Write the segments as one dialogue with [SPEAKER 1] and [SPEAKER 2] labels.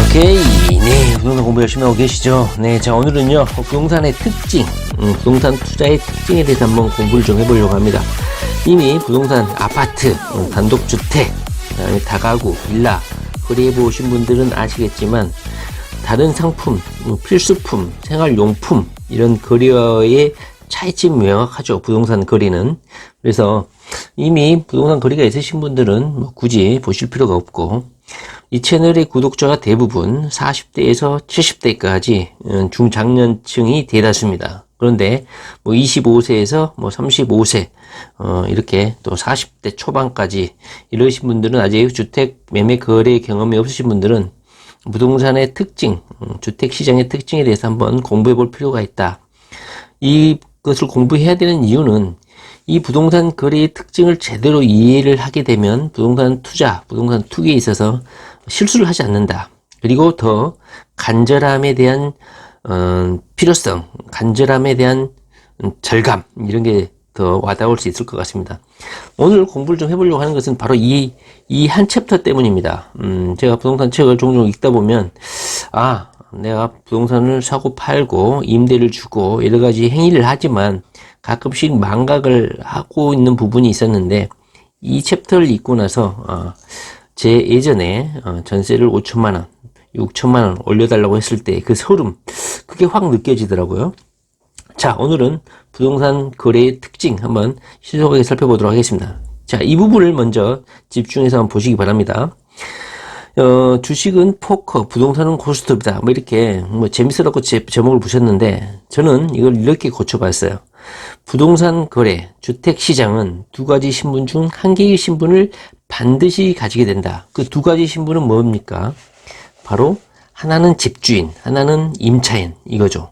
[SPEAKER 1] 오케이. 네, 부동산 공부 열심히 하고 계시죠? 네, 자, 오늘은요, 부동산의 특징, 부동산 투자의 특징에 대해서 한번 공부를 좀 해보려고 합니다. 이미 부동산 아파트, 단독주택, 다가구, 빌라, 거래해보신 분들은 아시겠지만, 다른 상품, 필수품, 생활용품, 이런 거래의 차이점이 명확하죠. 부동산 거래는. 그래서 이미 부동산 거래가 있으신 분들은 굳이 보실 필요가 없고, 이 채널의 구독자가 대부분 40대에서 70대까지 중장년층이 대다수입니다. 그런데 25세에서 35세 이렇게 또 40대 초반까지 이러신 분들은 아직 주택 매매 거래 경험이 없으신 분들은 부동산의 특징, 주택 시장의 특징에 대해서 한번 공부해 볼 필요가 있다. 이것을 공부해야 되는 이유는 이 부동산 거래의 특징을 제대로 이해를 하게 되면 부동산 투자, 부동산 투기에 있어서 실수를 하지 않는다. 그리고 더 간절함에 대한 필요성, 간절함에 대한 절감, 이런 게 더 와닿을 수 있을 것 같습니다. 오늘 공부를 좀 해보려고 하는 것은 바로 이 한 챕터 때문입니다. 제가 부동산 책을 종종 읽다 보면, 내가 부동산을 사고 팔고 임대를 주고 여러 가지 행위를 하지만 가끔씩 망각을 하고 있는 부분이 있었는데, 이 챕터를 읽고 나서 제 예전에 전세를 5천만원, 6천만원 올려달라고 했을 때 그 소름, 그게 확 느껴지더라고요. 자, 오늘은 부동산 거래의 특징 한번 신속하게 살펴보도록 하겠습니다. 자, 이 부분을 먼저 집중해서 한번 보시기 바랍니다. 주식은 포커, 부동산은 고스톱이다. 이렇게 재밌으라고 제목을 부셨는데, 저는 이걸 이렇게 고쳐봤어요. 부동산 거래, 주택 시장은 두 가지 신분 중 한 개의 신분을 반드시 가지게 된다. 그 두 가지 신분은 뭡니까? 바로 하나는 집주인, 하나는 임차인, 이거죠.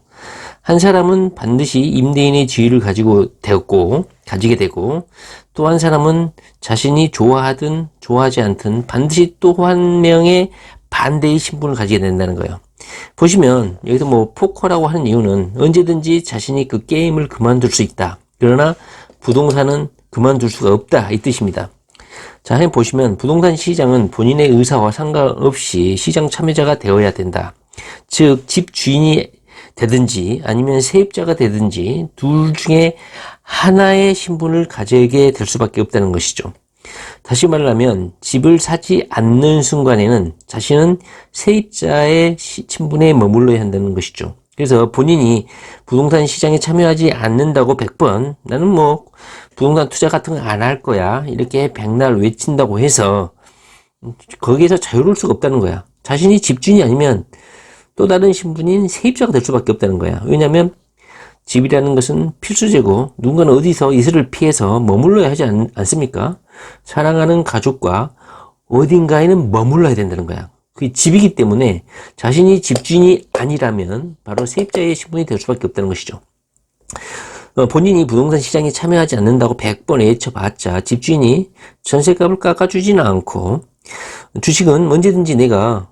[SPEAKER 1] 한 사람은 반드시 임대인의 지위를 가지게 되고, 또 한 사람은 자신이 좋아하든 좋아하지 않든 반드시 또 한 명의 반대의 신분을 가지게 된다는 거예요. 보시면 여기서 포커라고 하는 이유는 언제든지 자신이 그 게임을 그만둘 수 있다. 그러나 부동산은 그만둘 수가 없다, 이 뜻입니다. 자, 한번 보시면 부동산 시장은 본인의 의사와 상관없이 시장 참여자가 되어야 된다. 즉 집주인이 되든지 아니면 세입자가 되든지 둘 중에 하나의 신분을 가지게 될 수밖에 없다는 것이죠. 다시 말하면 집을 사지 않는 순간에는 자신은 세입자의 신분에 머물러야 한다는 것이죠. 그래서 본인이 부동산 시장에 참여하지 않는다고 100번 나는 부동산 투자 같은 거 안 할 거야 이렇게 백날 외친다고 해서 거기에서 자유로울 수가 없다는 거야. 자신이 집주인이 아니면 또 다른 신분인 세입자가 될 수밖에 없다는 거야. 왜냐하면 집이라는 것은 필수제고 누군가는 어디서 이슬을 피해서 머물러야 하지 않습니까? 사랑하는 가족과 어딘가에는 머물러야 된다는 거야. 그게 집이기 때문에 자신이 집주인이 아니라면 바로 세입자의 신분이 될 수밖에 없다는 것이죠. 본인이 부동산 시장에 참여하지 않는다고 100번 외쳐봤자 집주인이 전세값을 깎아주지는 않고, 주식은 언제든지 내가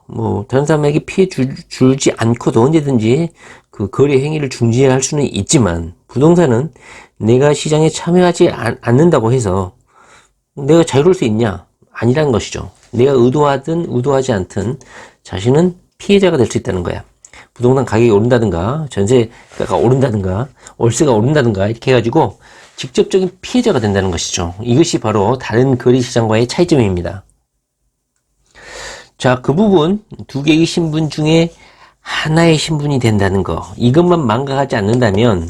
[SPEAKER 1] 다른 사람에게 피해 주지 않고도 언제든지 그 거래 행위를 중지할 수는 있지만, 부동산은 내가 시장에 참여하지 않는다고 해서 내가 자유로울 수 있냐? 아니라는 것이죠. 내가 의도하든 의도하지 않든 자신은 피해자가 될 수 있다는 거야. 부동산 가격이 오른다든가 전세가가 오른다든가 월세가 오른다든가 이렇게 해가지고 직접적인 피해자가 된다는 것이죠. 이것이 바로 다른 거래 시장과의 차이점입니다. 자, 그 부분 두 개의 신분 중에 하나의 신분이 된다는 거, 이것만 망각하지 않는다면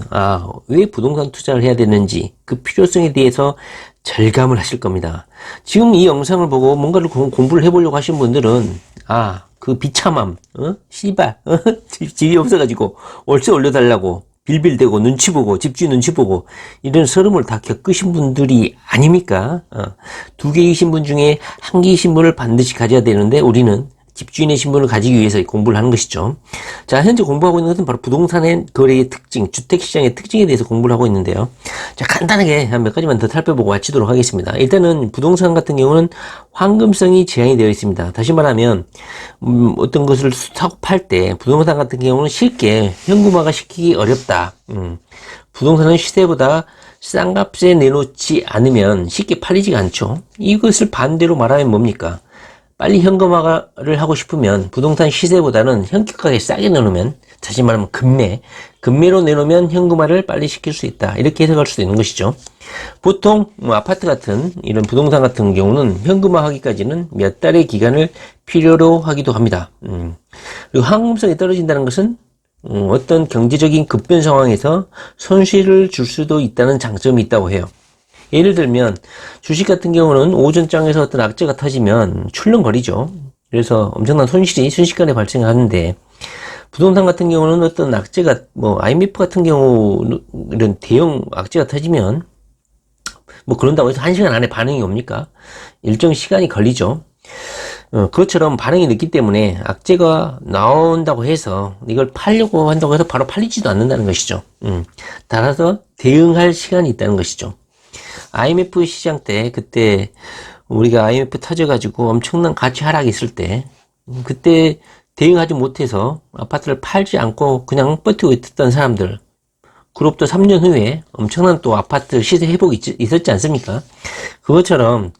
[SPEAKER 1] 왜 부동산 투자를 해야 되는지 그 필요성에 대해서 절감을 하실 겁니다. 지금 이 영상을 보고 뭔가를 공부를 해보려고 하신 분들은 그 비참함, 집이 없어가지고 월세 올려달라고 빌빌대고 눈치 보고 집주인 눈치 보고 이런 서름을 다 겪으신 분들이 아닙니까? 두 개의 신분 중에 한 개의 신분을 반드시 가져야 되는데 우리는 집주인의 신분을 가지기 위해서 공부를 하는 것이죠. 자, 현재 공부하고 있는 것은 바로 부동산의 거래의 특징, 주택시장의 특징에 대해서 공부를 하고 있는데요. 자, 간단하게 한 몇 가지만 더 살펴보고 마치도록 하겠습니다. 일단은 부동산 같은 경우는 황금성이 제한이 되어 있습니다. 다시 말하면 어떤 것을 사고 팔 때 부동산 같은 경우는 쉽게 현금화가 시키기 어렵다. 부동산은 시세보다 싼 값에 내놓지 않으면 쉽게 팔리지가 않죠. 이것을 반대로 말하면 뭡니까? 빨리 현금화를 하고 싶으면 부동산 시세보다는 현격하게 싸게 내놓으면, 다시 말하면 금매로 내놓으면 현금화를 빨리 시킬 수 있다. 이렇게 해석할 수도 있는 것이죠. 보통 아파트 같은 이런 부동산 같은 경우는 현금화 하기까지는 몇 달의 기간을 필요로 하기도 합니다. 그리고 황금성이 떨어진다는 것은 어떤 경제적인 급변 상황에서 손실을 줄 수도 있다는 장점이 있다고 해요. 예를 들면 주식 같은 경우는 오전장에서 어떤 악재가 터지면 출렁거리죠. 그래서 엄청난 손실이 순식간에 발생하는데, 부동산 같은 경우는 어떤 악재가, IMF 같은 경우 이런 대형 악재가 터지면 그런다고 해서 1시간 안에 반응이 옵니까? 일정 시간이 걸리죠. 그것처럼 반응이 늦기 때문에 악재가 나온다고 해서 이걸 팔려고 한다고 해서 바로 팔리지도 않는다는 것이죠. 따라서 대응할 시간이 있다는 것이죠. IMF 시장 때, 그때 우리가 IMF 터져가지고 엄청난 가치 하락이 있을 때, 그때 대응하지 못해서 아파트를 팔지 않고 그냥 버티고 있었던 사람들, 그로부터 3년 후에 엄청난 또 아파트 시세 회복이 있었지 않습니까? 그것처럼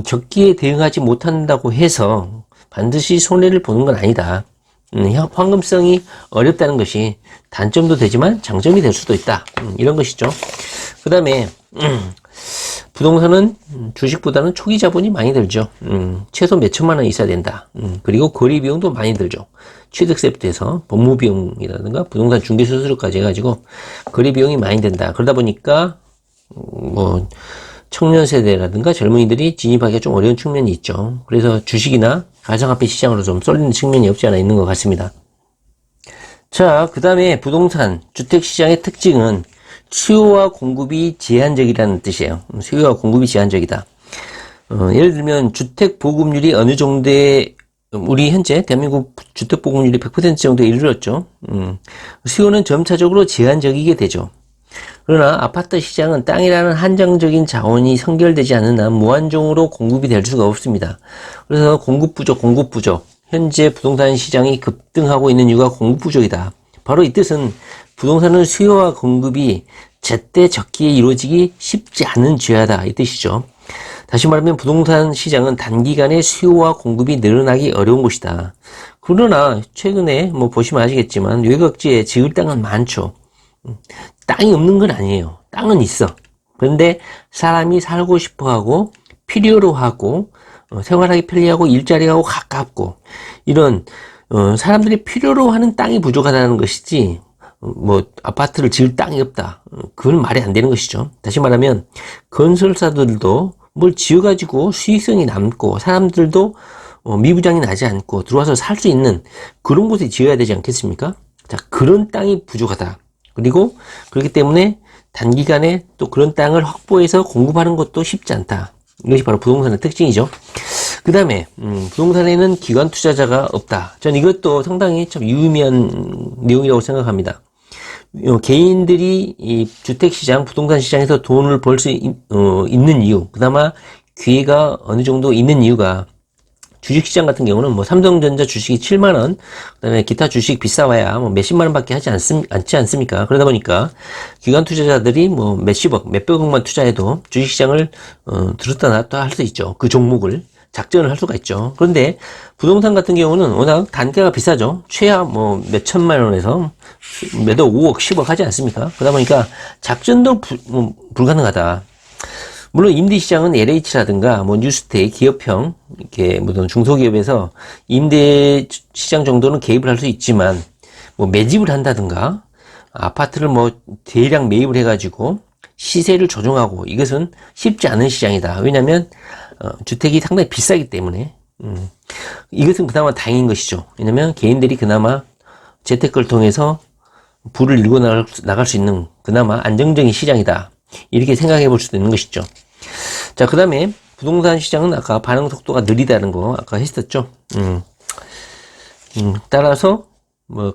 [SPEAKER 1] 적기에 대응하지 못한다고 해서 반드시 손해를 보는 건 아니다. 황금성이 어렵다는 것이 단점도 되지만 장점이 될 수도 있다. 이런 것이죠. 그 다음에 부동산은 주식보다는 초기 자본이 많이 들죠. 최소 몇 천만 원 있어야 된다. 그리고 거래 비용도 많이 들죠. 취득세부터 해서 법무 비용이라든가 부동산 중개 수수료까지 해가지고 거래 비용이 많이 든다. 그러다 보니까 청년 세대라든가 젊은이들이 진입하기가 좀 어려운 측면이 있죠. 그래서 주식이나 가상화폐 시장으로 좀 쏠리는 측면이 없지 않아 있는 것 같습니다. 자, 그 다음에 부동산 주택시장의 특징은 수요와 공급이 제한적이라는 뜻이에요. 수요와 공급이 제한적이다. 예를 들면 주택 보급률이 어느 정도의, 우리 현재 대한민국 주택 보급률이 100% 정도에 이르렀죠. 수요는 점차적으로 제한적이게 되죠. 그러나 아파트 시장은 땅이라는 한정적인 자원이 선결되지 않는 한 무한정으로 공급이 될 수가 없습니다. 그래서 공급 부족. 현재 부동산 시장이 급등하고 있는 이유가 공급 부족이다. 바로 이 뜻은 부동산은 수요와 공급이 제때 적기에 이루어지기 쉽지 않은 죄하다, 이 뜻이죠. 다시 말하면 부동산 시장은 단기간에 수요와 공급이 늘어나기 어려운 곳이다. 그러나 최근에 보시면 아시겠지만 외곽지에 지을 땅은 많죠. 땅이 없는 건 아니에요. 땅은 있어. 그런데 사람이 살고 싶어하고 필요로 하고 생활하기 편리하고 일자리하고 가깝고 이런 사람들이 필요로 하는 땅이 부족하다는 것이지 아파트를 지을 땅이 없다. 그건 말이 안 되는 것이죠. 다시 말하면 건설사들도 뭘 지어가지고 수익성이 남고 사람들도 미부장이 나지 않고 들어와서 살 수 있는 그런 곳에 지어야 되지 않겠습니까? 자, 그런 땅이 부족하다. 그리고 그렇기 때문에 단기간에 또 그런 땅을 확보해서 공급하는 것도 쉽지 않다. 이것이 바로 부동산의 특징이죠. 그 다음에 부동산에는 기관 투자자가 없다. 전 이것도 상당히 참 유의미한 내용이라고 생각합니다. 개인들이 이 주택시장, 부동산 시장에서 돈을 벌 수 있는 이유, 그나마 기회가 어느 정도 있는 이유가, 주식시장 같은 경우는 삼성전자 주식이 7만원, 그 다음에 기타 주식 비싸봐야 몇십만원 밖에 하지 않지 않습니까? 그러다 보니까 기관 투자자들이 몇십억, 몇백억만 투자해도 주식시장을 들었다 놨다 할 수 있죠. 그 종목을 작전을 할 수가 있죠. 그런데 부동산 같은 경우는 워낙 단가가 비싸죠. 최하 몇천만 원에서 몇억, 5억, 10억 하지 않습니까? 그러다 보니까 작전도 불가능하다. 물론 임대시장은 LH라든가 뉴스테이, 기업형, 이렇게 중소기업에서 임대시장 정도는 개입을 할 수 있지만 매집을 한다든가 아파트를 대량 매입을 해가지고 시세를 조정하고, 이것은 쉽지 않은 시장이다. 왜냐면 주택이 상당히 비싸기 때문에. 이것은 그나마 다행인 것이죠. 왜냐면 개인들이 그나마 재테크를 통해서 부를 일궈 나갈 수 있는 그나마 안정적인 시장이다. 이렇게 생각해 볼 수도 있는 것이죠. 자, 그 다음에 부동산 시장은 아까 반응 속도가 느리다는 거 아까 했었죠. 따라서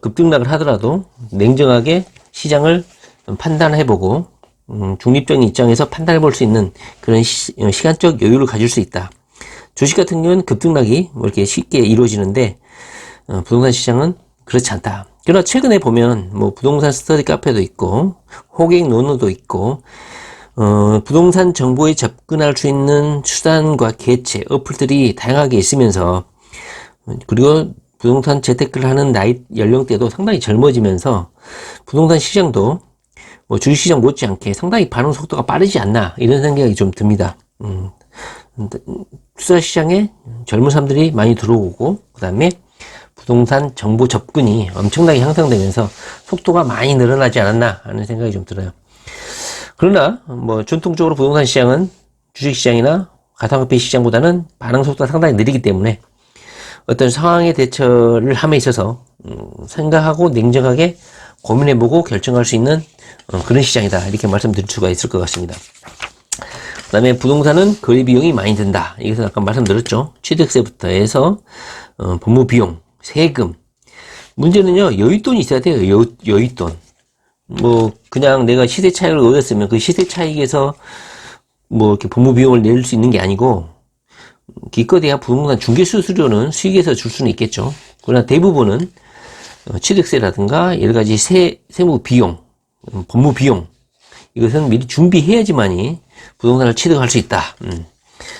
[SPEAKER 1] 급등락을 하더라도 냉정하게 시장을 판단해보고 중립적인 입장에서 판단해 볼 수 있는 그런 시간적 여유를 가질 수 있다. 주식 같은 경우는 급등락이 이렇게 쉽게 이루어지는데 부동산 시장은 그렇지 않다. 그러나 최근에 보면 부동산 스터디 카페도 있고 호갱 논어도 있고 부동산 정보에 접근할 수 있는 수단과 개체, 어플들이 다양하게 있으면서, 그리고 부동산 재테크를 하는 나이, 연령대도 상당히 젊어지면서, 부동산 시장도 주식시장 못지않게 상당히 반응 속도가 빠르지 않나, 이런 생각이 좀 듭니다. 투자시장에 젊은 사람들이 많이 들어오고, 그 다음에 부동산 정보 접근이 엄청나게 향상되면서 속도가 많이 늘어나지 않았나 하는 생각이 좀 들어요. 그러나 전통적으로 부동산 시장은 주식시장이나 가상화폐 시장보다는 반응 속도가 상당히 느리기 때문에 어떤 상황에 대처를 함에 있어서 생각하고 냉정하게 고민해보고 결정할 수 있는 그런 시장이다, 이렇게 말씀드릴 수가 있을 것 같습니다. 그 다음에 부동산은 거래 비용이 많이 든다. 이것은 아까 말씀드렸죠. 취득세부터 해서 법무비용, 세금. 문제는요, 여윳돈이 있어야 돼요. 여윳돈. 그냥 내가 시세 차익을 얻었으면 그 시세 차익에서 이렇게 법무비용을 낼 수 있는 게 아니고, 기껏해야 부동산 중개수수료는 수익에서 줄 수는 있겠죠. 그러나 대부분은 취득세라든가 여러 가지 세무 비용, 법무 비용, 이것은 미리 준비해야지만이 부동산을 취득할 수 있다.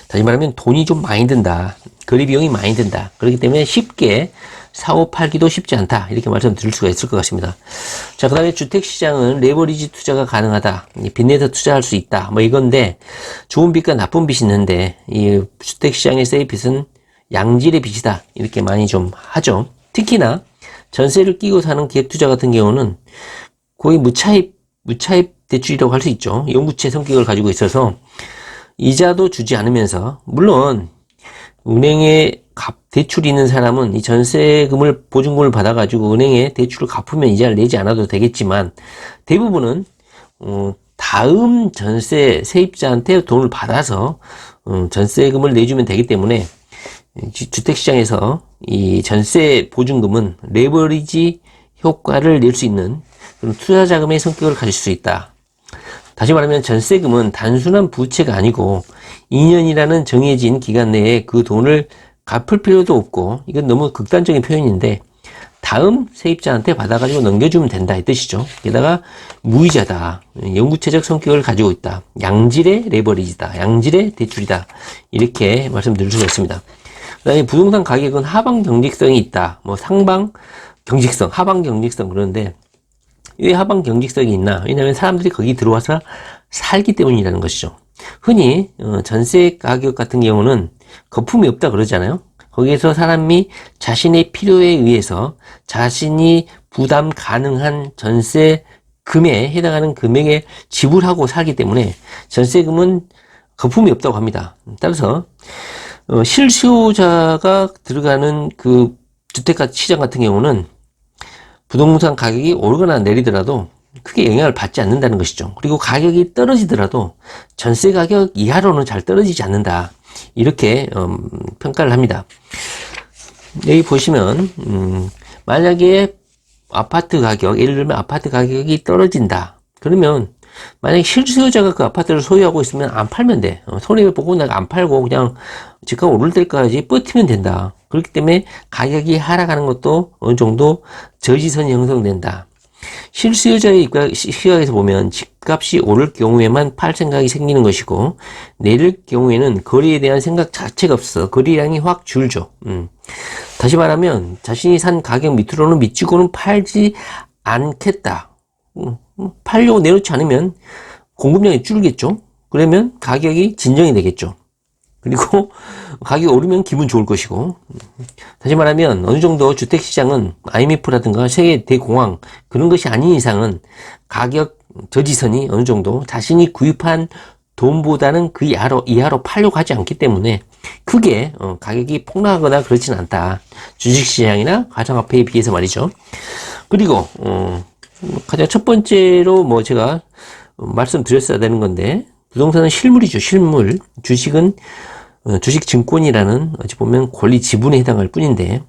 [SPEAKER 1] 다시 말하면 돈이 좀 많이 든다. 거래 비용이 많이 든다. 그렇기 때문에 쉽게 사고 팔기도 쉽지 않다, 이렇게 말씀드릴 수가 있을 것 같습니다. 자, 그 다음에 주택시장은 레버리지 투자가 가능하다. 빚내서 투자할 수 있다. 이건데, 좋은 빚과 나쁜 빚이 있는데, 이 주택시장에서의 빚은 양질의 빚이다, 이렇게 많이 좀 하죠. 특히나 전세를 끼고 사는 기획투자 같은 경우는 거의 무차입 대출이라고 할 수 있죠. 영구채 성격을 가지고 있어서 이자도 주지 않으면서, 물론 은행에 대출이 있는 사람은 이 전세금을, 보증금을 받아가지고 은행에 대출을 갚으면 이자를 내지 않아도 되겠지만, 대부분은 다음 전세 세입자한테 돈을 받아서 전세금을 내주면 되기 때문에, 주택시장에서 이 전세 보증금은 레버리지 효과를 낼 수 있는 그런 투자자금의 성격을 가질 수 있다. 다시 말하면 전세금은 단순한 부채가 아니고 2년이라는 정해진 기간 내에 그 돈을 갚을 필요도 없고, 이건 너무 극단적인 표현인데, 다음 세입자한테 받아가지고 넘겨주면 된다, 이 뜻이죠. 게다가 무이자다, 영구채적 성격을 가지고 있다, 양질의 레버리지다, 양질의 대출이다, 이렇게 말씀드릴 수가 있습니다. 그 다음에 부동산 가격은 하방 경직성이 있다, 상방 경직성, 하방 경직성. 그런데 왜 하방 경직성이 있나? 왜냐하면 사람들이 거기 들어와서 살기 때문이라는 것이죠. 흔히 전세 가격 같은 경우는 거품이 없다 그러잖아요. 거기에서 사람이 자신의 필요에 의해서 자신이 부담 가능한 전세금에 해당하는 금액에 지불하고 살기 때문에 전세금은 거품이 없다고 합니다. 따라서 실수요자가 들어가는 그 주택가 시장 같은 경우는 부동산 가격이 오르거나 내리더라도 크게 영향을 받지 않는다는 것이죠. 그리고 가격이 떨어지더라도 전세 가격 이하로는 잘 떨어지지 않는다, 이렇게 평가를 합니다. 여기 보시면 만약에 아파트 가격, 예를 들면 아파트 가격이 떨어진다, 그러면 만약에 실수요자가 그 아파트를 소유하고 있으면 안 팔면 돼. 손해보고 내가 안 팔고 그냥 집값 오를 때까지 버티면 된다. 그렇기 때문에 가격이 하락하는 것도 어느 정도 저지선이 형성된다. 실수요자의 시각에서 보면 집값이 오를 경우에만 팔 생각이 생기는 것이고, 내릴 경우에는 거리에 대한 생각 자체가 없어. 거리량이 확 줄죠. 다시 말하면 자신이 산 가격 밑으로는 미치고는 팔지 않겠다. 팔려고 내놓지 않으면 공급량이 줄겠죠. 그러면 가격이 진정이 되겠죠. 그리고 가격이 오르면 기분 좋을 것이고, 다시 말하면 어느 정도 주택시장은 IMF라든가 세계 대공황 그런 것이 아닌 이상은 가격 저지선이 어느 정도 자신이 구입한 돈보다는 그 이하로 팔려고 하지 않기 때문에 크게 가격이 폭락하거나 그렇진 않다. 주식시장이나 가상화폐에 비해서 말이죠. 그리고 가장 첫 번째로 제가 말씀드렸어야 되는 건데, 부동산은 실물이죠. 실물. 주식은 주식증권이라는 어찌 보면 권리 지분에 해당할 뿐인데,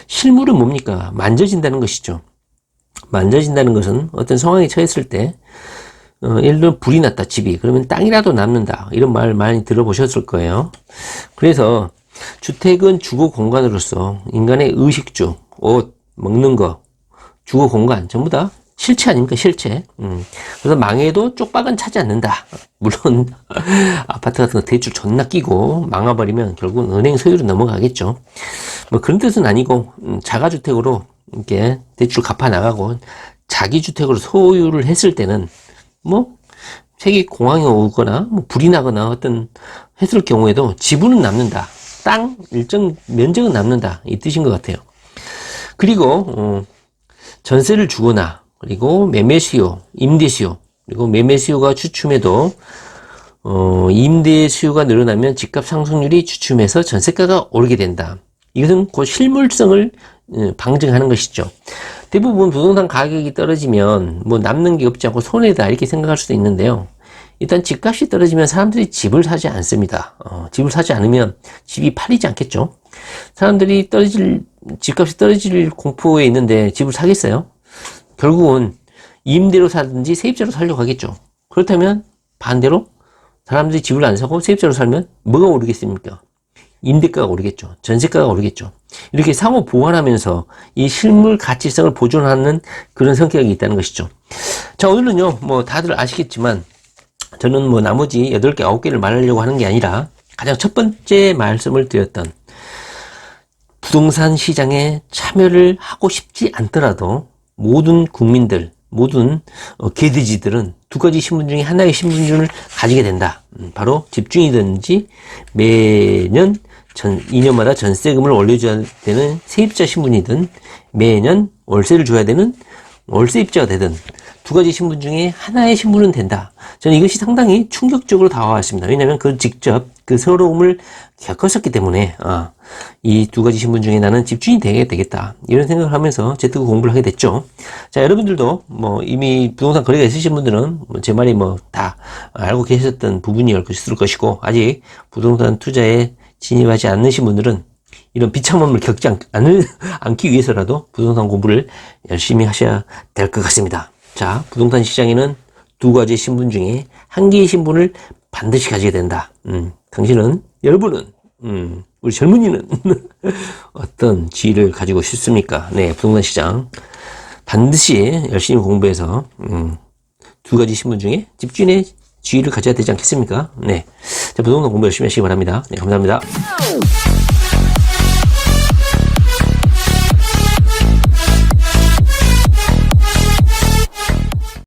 [SPEAKER 1] 실물은 뭡니까? 만져진다는 것이죠. 만져진다는 것은 어떤 상황에 처했을 때, 예를 들어 불이 났다, 집이. 그러면 땅이라도 남는다, 이런 말 많이 들어보셨을 거예요. 그래서 주택은 주거 공간으로서 인간의 의식주, 옷, 먹는 거, 주거 공간 전부 다 실체 아닙니까, 실체. 그래서 망해도 쪽박은 차지 않는다. 물론 아파트 같은 거 대출 존나 끼고 망해버리면 결국은 은행 소유로 넘어가겠죠. 뭐 그런 뜻은 아니고 자가주택으로 이렇게 대출 갚아 나가고 자기 주택으로 소유를 했을 때는 뭐 세계 공황이 오거나 뭐 불이 나거나 어떤 했을 경우에도 지분은 남는다. 땅 일정 면적은 남는다. 이 뜻인 것 같아요. 그리고 전세를 주거나 그리고 매매 수요, 임대 수요, 그리고 매매 수요가 주춤해도 임대 수요가 늘어나면 집값 상승률이 주춤해서 전세가가 오르게 된다. 이것은 그 실물성을 방증하는 것이죠. 대부분 부동산 가격이 떨어지면 뭐 남는 게 없지 않고 손해다 이렇게 생각할 수도 있는데요. 일단 집값이 떨어지면 사람들이 집을 사지 않습니다. 집을 사지 않으면 집이 팔리지 않겠죠. 사람들이 집값이 떨어질 공포에 있는데 집을 사겠어요? 결국은 임대로 사든지 세입자로 살려고 하겠죠. 그렇다면 반대로 사람들이 집을 안 사고 세입자로 살면 뭐가 오르겠습니까? 임대가가 오르겠죠. 전세가가 오르겠죠. 이렇게 상호 보완하면서 이 실물 가치성을 보존하는 그런 성격이 있다는 것이죠. 자, 오늘은요, 뭐 다들 아시겠지만 저는 뭐 나머지 8개, 9개를 말하려고 하는 게 아니라 가장 첫 번째 말씀을 드렸던 부동산 시장에 참여를 하고 싶지 않더라도 모든 국민들, 모든 개돼지들은 두 가지 신분 중에 하나의 신분증을 가지게 된다. 바로 집주인이든지 매년 2년마다 전세금을 올려줘야 되는 세입자 신분이든 매년 월세를 줘야 되는 월세입자가 되든 두 가지 신분 중에 하나의 신분은 된다. 저는 이것이 상당히 충격적으로 다가왔습니다. 왜냐하면 직접 그 서러움을 겪었었기 때문에 이 두 가지 신분 중에 나는 집주인이 되겠다 이런 생각을 하면서 재테크 공부를 하게 됐죠. 자, 여러분들도 뭐 이미 부동산 거래가 있으신 분들은 제 말이 뭐 다 알고 계셨던 부분이 있을 것이고 아직 부동산 투자에 진입하지 않으신 분들은 이런 비참함을 겪지 않기 위해서라도 부동산 공부를 열심히 하셔야 될 것 같습니다. 자, 부동산 시장에는 두 가지 신분 중에 한 개의 신분을 반드시 가지게 된다. 여러분은, 우리 젊은이는 어떤 지위를 가지고 싶습니까? 네, 부동산 시장 반드시 열심히 공부해서 두 가지 신분 중에 집주인의 지위를 가져야 되지 않겠습니까? 네, 자, 부동산 공부 열심히 하시기 바랍니다. 네, 감사합니다.